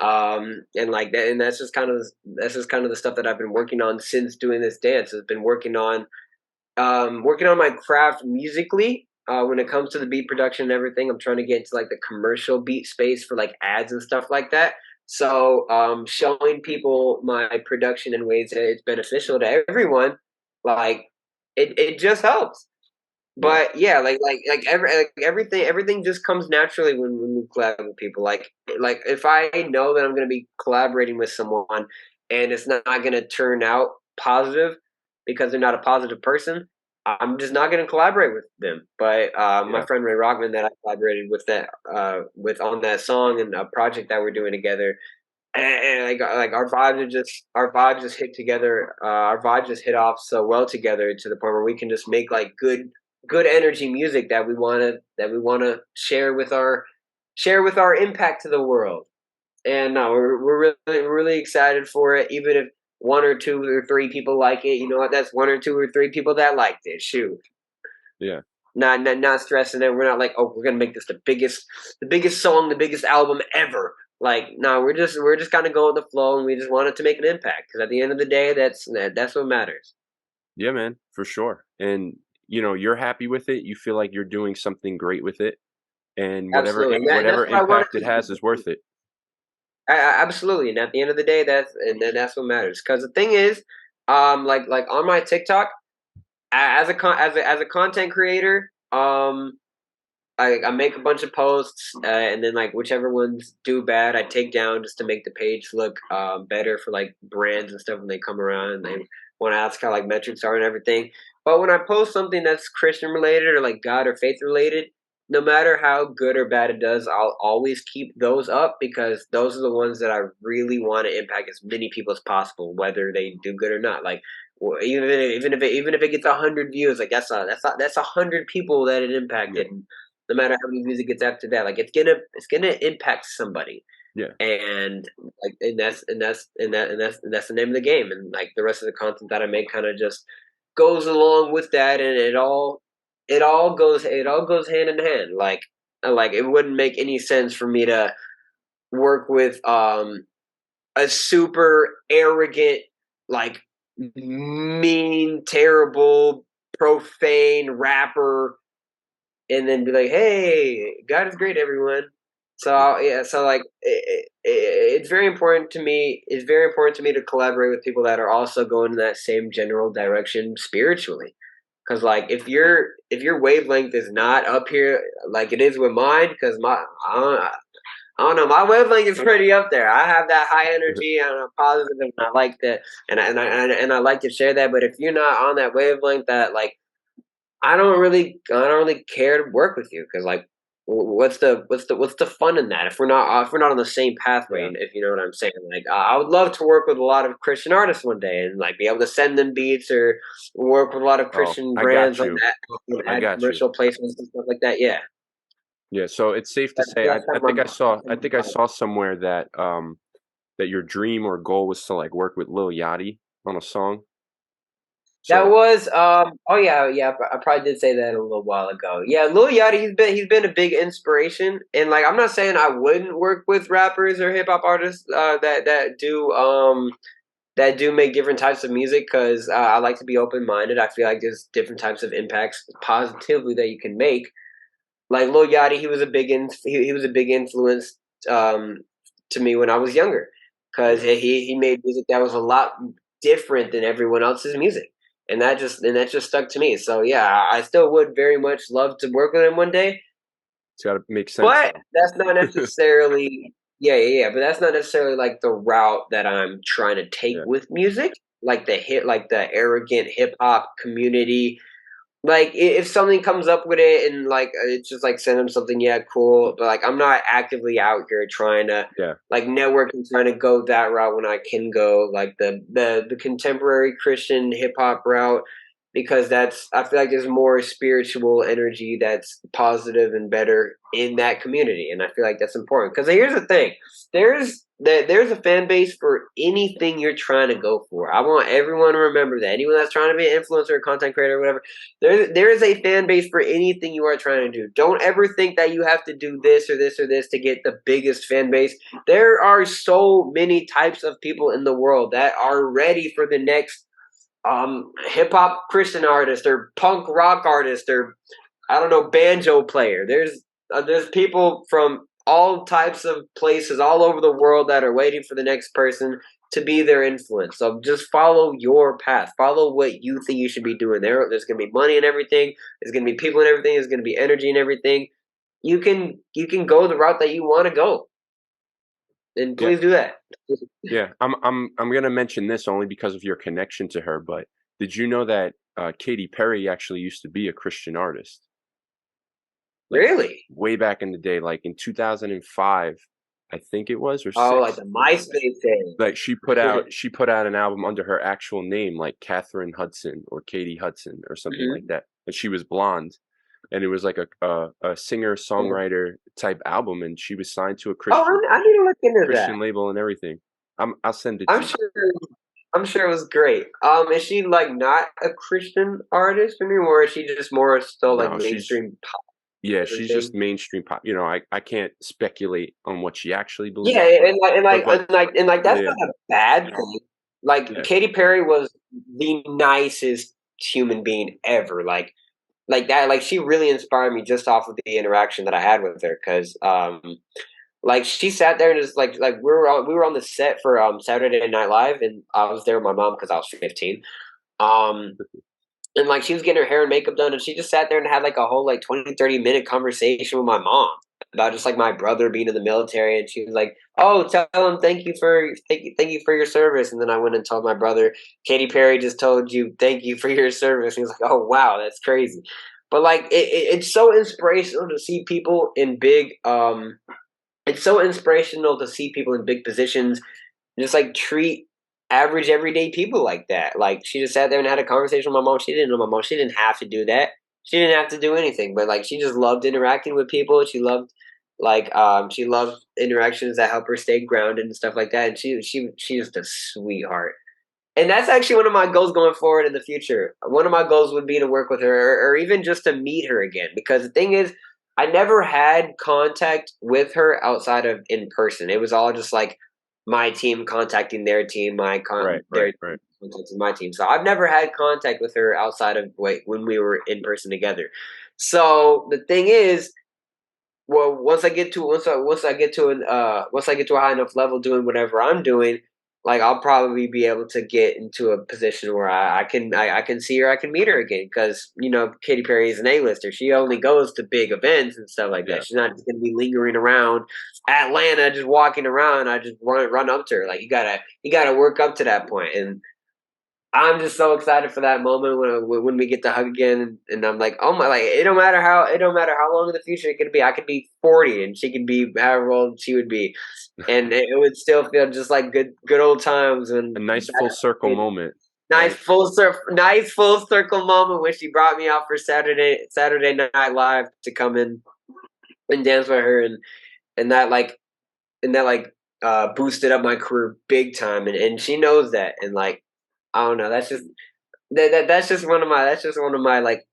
And like that, and that's just kind of the stuff that I've been working on since doing this dance. I've been working on my craft musically. When it comes to the beat production and everything, I'm trying to get into like the commercial beat space for like ads and stuff like that. So showing people my production in ways that it's beneficial to everyone, like it just helps. Yeah. But yeah, everything just comes naturally when we collab with people. Like if I know that I'm gonna be collaborating with someone and it's not gonna turn out positive because they're not a positive person, I'm just not gonna collaborate with them. But my Yeah. friend Ray Rockman that I collaborated with on that song and a project that we're doing together, and like our vibes just hit together. Our vibes just hit off so well together to the point where we can just make like good energy music that we wanna share with our impact to the world. And no, we're really excited for it. Even if one or two or three people like it, you know what? That's one or two or three people that liked it. Shoot, Yeah. not stressing it. We're not like, oh, we're gonna make this the biggest song, the biggest album ever. Like, no, we're just kind of going with the flow, and we just wanted to make an impact. Because at the end of the day, that's what matters. Yeah, man, for sure. And you're happy with it. You feel like you're doing something great with it, and Absolutely, and that's whatever what I wanted impact it has is worth it. absolutely. And at the end of the day, that's what matters. Because the thing is, like on my TikTok, as a content creator, I make a bunch of posts, and then like whichever ones do bad, I take down just to make the page look better for like brands and stuff when they come around and they want to ask how like metrics are and everything. But when I post something that's Christian related or like God or faith related, no matter how good or bad it does, I'll always keep those up because those are the ones that I really want to impact as many people as possible, whether they do good or not. Like even if it gets 100 views, like that's 100 people that it Yeah. impacted. No matter how many views it gets after that, like it's gonna impact somebody, Yeah. and like and that's the name of the game, and like the rest of the content that I make kind of just goes along with that, and it all goes hand in hand. Like it wouldn't make any sense for me to work with a super arrogant, like mean, terrible, profane rapper and then be like, "Hey, God is great, everyone." Yeah. Yeah, so like it's very important to me. It's very important to me to collaborate with people that are also going in that same general direction spiritually. Because like if your wavelength is not up here like it is with mine, because I don't know, my wavelength is pretty up there. I have that high energy and I'm positive, and I like that, and I like to share that. But if you're not on that wavelength, that like I don't really care to work with you because like what's the fun in that if we're not on the same pathway, Yeah. and if you know what I'm saying. Like I would love to work with a lot of Christian artists one day and like be able to send them beats or work with a lot of Oh, Christian I brands got on you. that on I ad got you. commercial placements and stuff like that. Yeah, Yeah, so it's safe to say that's kind I of my think that's I saw somewhere that that your dream or goal was to like work with Lil Yachty on a song. That So, was oh yeah, I probably did say that a little while ago. Yeah, Lil Yachty, he's been a big inspiration, and like I'm not saying I wouldn't work with rappers or hip hop artists that do make different types of music because I like to be open minded. I feel like there's different types of impacts positively that you can make. Like Lil Yachty, he was a big influence um, to me when I was younger because yeah. he made music that was a lot different than everyone else's music, and that just stuck to me. So yeah, I still would very much love to work with him one day, It's gotta make sense but though. that's not necessarily yeah. But that's not necessarily like the route that I'm trying to take Yeah. with music, like the arrogant hip hop community like if something comes up with it and like it's just like send them something, yeah, cool. But like I'm not actively out here trying to Yeah. like network and trying to go that route when I can go like the contemporary Christian hip hop route because that's I feel like there's more spiritual energy that's positive and better in that community, and I feel like that's important. Because here's the thing, there's a fan base for anything you're trying to go for. I want everyone to remember that. Anyone that's trying to be an influencer, or content creator, or whatever, there is a fan base for anything you are trying to do. Don't ever think that you have to do this or this or this to get the biggest fan base. There are so many types of people in the world that are ready for the next hip hop Christian artist or punk rock artist or I don't know banjo player. There's people from all types of places all over the world that are waiting for the next person to be their influence. So just follow your path. Follow what you think you should be doing. There's gonna be money and everything. There's gonna be people and everything. There's gonna be energy and everything. You can go the route that you want to go, and Yeah. please do that. Yeah. I'm gonna mention this only because of your connection to her, but did you know that Katy Perry actually used to be a Christian artist? Like Really? way back in the day, like in 2005, I think it was, or Oh, like 6. the MySpace Like days. she put out an album under her actual name, like Catherine Hudson or Katie Hudson or something like Mhm. that. And she was blonde, and it was like a singer songwriter type album, and she was signed to a Oh, I need to look into that. Christian label and everything. I'll send it I'm to you. sure. I'm sure it was great. Is she like not a Christian artist anymore? Or is she just more still like No, she's mainstream pop yeah, she's just everything? mainstream pop. You know, I can't speculate on what she actually Yeah, believes, but that's yeah, not a bad thing. Like yeah, Katy Perry was the nicest human being ever. Like that. Like she really inspired me just off of the interaction that I had with her. Because like she sat there and just like we were on the set for Saturday Night Live, and I was there with my mom because I was 15. Um, and like she was getting her hair and makeup done, and she just sat there and had like a whole like 20-30 minute conversation with my mom about just like my brother being in the military. And she was like, oh, tell him thank you for your service. And then I went and told my brother, Katy Perry just told you thank you for your service. And he was like, oh wow, that's crazy. But like it's so inspirational to see people in big it's so inspirational to see people in big positions just like treat average everyday people like that. Like she just sat there and had a conversation with my mom. She didn't know my mom. She didn't have to do that. She didn't have to do anything. But like she just loved interacting with people. She loved interactions that help her stay grounded and stuff like that. And she's just a sweetheart. And that's actually one of my goals going forward in the future. One of my goals would be to work with her or even just to meet her again. Because the thing is, I never had contact with her outside of in person. It was all just like my team contacting their team, right, their right, team right. contacting my team. So I've never had contact with her outside of when we were in person together. So the thing is, well, once I get to a high enough level doing whatever I'm doing, like I'll probably be able to get into a position where I can see her, I can meet her again because Katy Perry is an A-lister. She only goes to big events and stuff like Yeah. that. She's not just gonna be lingering around Atlanta, just walking around. I just run up to her. Like you gotta work up to that point, and I'm just so excited for that moment when we get to hug again, and I'm like, oh my, like it don't matter how long in the future it could be. I could be 40, and she could be however old she would be, and it would still feel just like good old times. A And nice full circle moment, nice right? full circle moment when she brought me out for Saturday Night Live to come in and dance with her, and that like boosted up my career big time, and she knows that, and like I don't know, that's just one of my like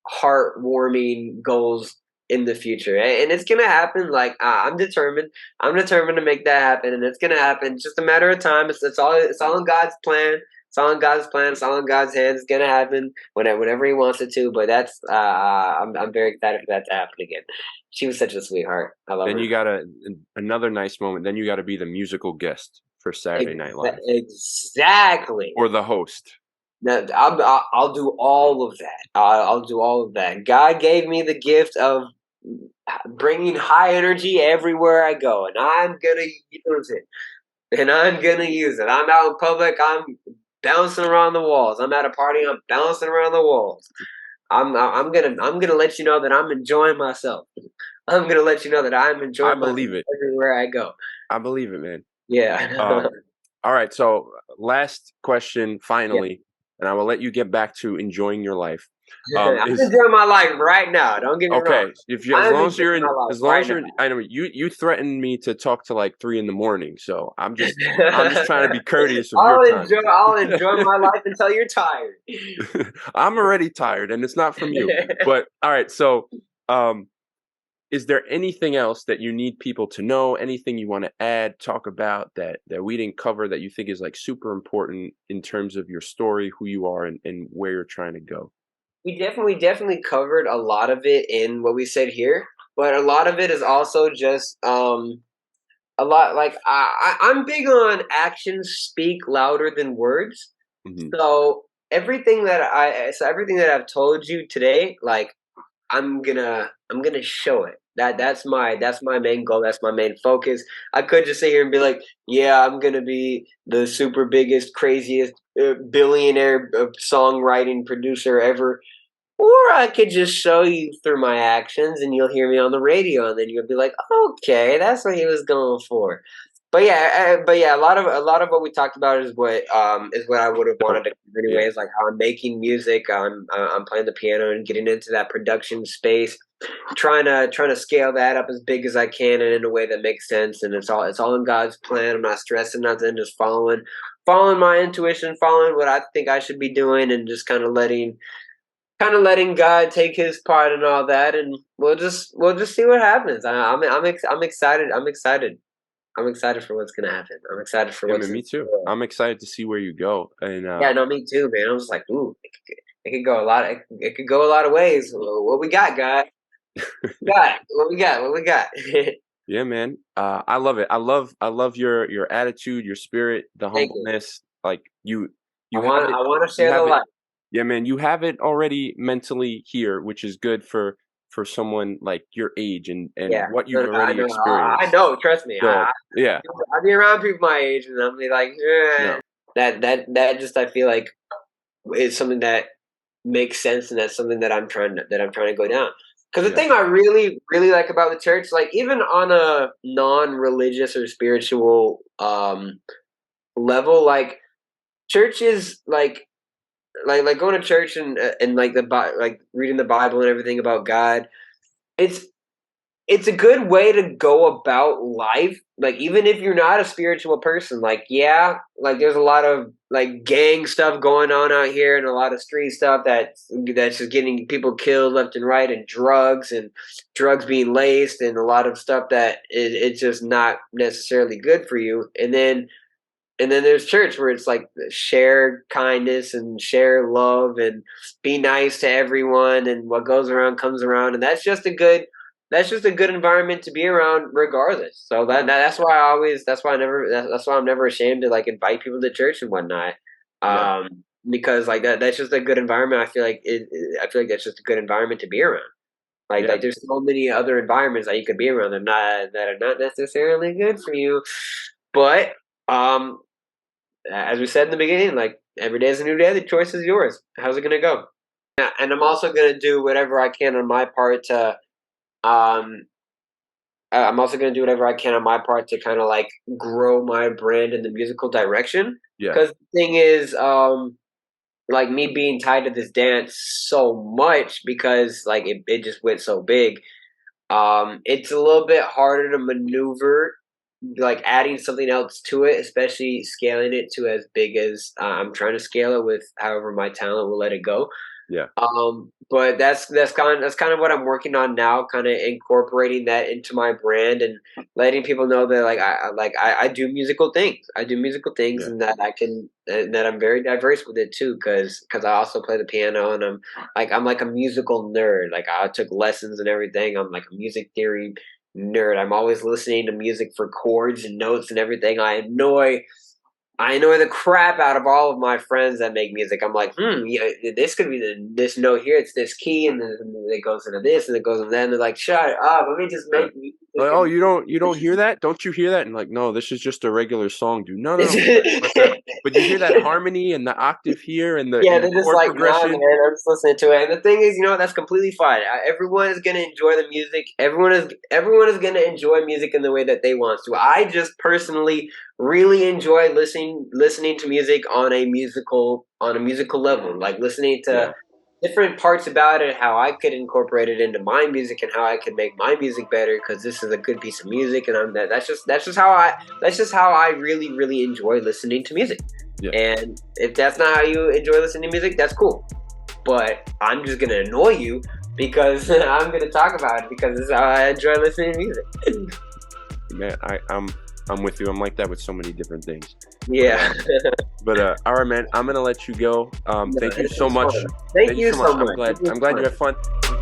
heartwarming goals in the future, and it's gonna happen. Like I'm determined to make that happen, and it's gonna happen. It's just a matter of time. It's all in God's plan. It's all in God's plan. It's all in God's hands. It's gonna happen whenever He wants it to. But that's I'm very excited for that to happen again. She was such a sweetheart. I love Then her. you gotta another nice moment. Then you gotta be the musical guest for Saturday Night Live Exactly. or the host. No, I'll do all of that. I'll do all of that. God gave me the gift of bringing high energy everywhere I go, and I'm gonna use it. And I'm gonna use it. I'm out in public. I'm bouncing around the walls. I'm at a party. I'm bouncing around the walls. I'm gonna let you know that I'm enjoying myself. I'm gonna let you know that I'm I enjoying myself believe it. everywhere I go. I believe it, man. Yeah. Um, all right. So, last question, Yeah. finally, and I will let you get back to enjoying your life. I'm Is enjoying my life right now. Don't get me wrong. okay. If you, as I'm long as enjoying you're in, my life as long right as you're, in, now. I know you threatened me to talk to like 3 in the morning, so I'm just trying to be courteous of your time. I'll enjoy my life until you're tired. I'm already tired, and it's not from you. But all right. So, um, is there anything else that you need people to know? Anything you want to add, talk about that we didn't cover that you think is like super important in terms of your story, who you are, and where you're trying to go? We definitely covered a lot of it in what we said here, but a lot of it is also just a lot like I'm big on actions speak louder than words. Hmm. So everything that I've told you today, like I'm gonna show it. That's my main goal. That's my main focus. I could just sit here and be like, yeah, I'm gonna be the super biggest, craziest billionaire songwriting producer ever. Or I could just show you through my actions and you'll hear me on the radio and then you'll be like, "Okay, that's what he was going for." But yeah, a lot of what we talked about is what I would have wanted So, to cover yeah, anyways, like how I'm making music, I'm playing the piano and getting into that production space, trying to scale that up as big as I can and in a way that makes sense, and it's all in God's plan. I'm not stressing nothing, just following my intuition, following what I think I should be doing and just kind of letting God take His part and all that, and we'll just see what happens. I'm excited. I'm excited for what's gonna happen. I'm excited for yeah, what's man, in me too. store. I'm excited to see where you go, and Yeah, no, me too, man. I was like, ooh, it could go a lot. It could go a lot of ways. What we got, God? Got what we got? What we got? yeah, man. I love it. I love your attitude, your spirit, the Thank you. humbleness. Like you have it. I want to You share the have it. light. Yeah, man. You have it already mentally here, which is good for someone like your age and Yeah, what no, you've no, I already know. I experienced. know. Trust me. So yeah, I be around people my age, and I'm be like, no, that just I feel like is something that makes sense, and that's something that I'm trying to go down. Because the yeah, thing I really like about the church, like even on a non-religious or spiritual level, like church is like going to church and like like reading the Bible and everything about God. It's it's a good way to go about life. Like even if you're not a spiritual person, like yeah, like there's a lot of like gang stuff going on out here and a lot of street stuff that's just getting people killed left and right and drugs being laced and a lot of stuff that it's just not necessarily good for you. And then there's church where it's like share kindness and share love and be nice to everyone and what goes around comes around and that's just a good environment to be around regardless. So that's why I'm never ashamed to like invite people to church and whatnot. yeah, Because like that's just a good environment. I feel like that's just a good environment to be around. yeah, Like there's so many other environments that you could be around that are not necessarily good for you. But um as we said in the beginning, like every day is a new day. The choice is yours. How's it gonna go? Yeah, and I'm also gonna do whatever I can on my part to. Um, I'm also gonna do whatever I can on my part to kind of like grow my brand in the musical direction. yeah, Because the thing is, like me being tied to this dance so much because like it just went so big. It's a little bit harder to maneuver, like adding something else to it, especially scaling it to as big as I'm trying to scale it with. However, my talent will let it go. yeah, But that's kind of what I'm working on now, kind of incorporating that into my brand and letting people know that I do musical things. I do musical things, yeah, and that I can and that I'm very diverse with it too, because I also play the piano and I'm like a musical nerd. Like I took lessons and everything. I'm like a music theory nerd. I'm always listening to music for chords and notes and everything. I annoy the crap out of all of my friends that make music. I'm like, yeah, this could be this note here. It's this key, and then it goes into this, and it goes into that. And they're like, shut up. Let me just yeah. make music Like, "Oh, you don't hear that? Don't you hear that?" And like, "No, this is just a regular song, dude." "No, no, but you hear that harmony and the octave here and Yeah, the they're just chord like, nah, man, progression?" I'm just listening to it. And the thing is, that's completely fine. Everyone is gonna enjoy the music. Everyone is gonna enjoy music in the way that they want to. I just personally really enjoy listening to music on a musical level, like listening to Yeah, different parts about it, how I could incorporate it into my music and how I could make my music better because this is a good piece of music and that's just how I really really enjoy listening to music. yeah. And if that's not how you enjoy listening to music, that's cool. But I'm just gonna annoy you because I'm gonna talk about it because this is how I enjoy listening to music. Man, I'm with you. I'm like that with so many different things. But Yeah. all right, man. I'm gonna let you go. No, Thank you this so was much. fun. Thank Thank you you so much. so much. This I'm was glad you fun. had fun.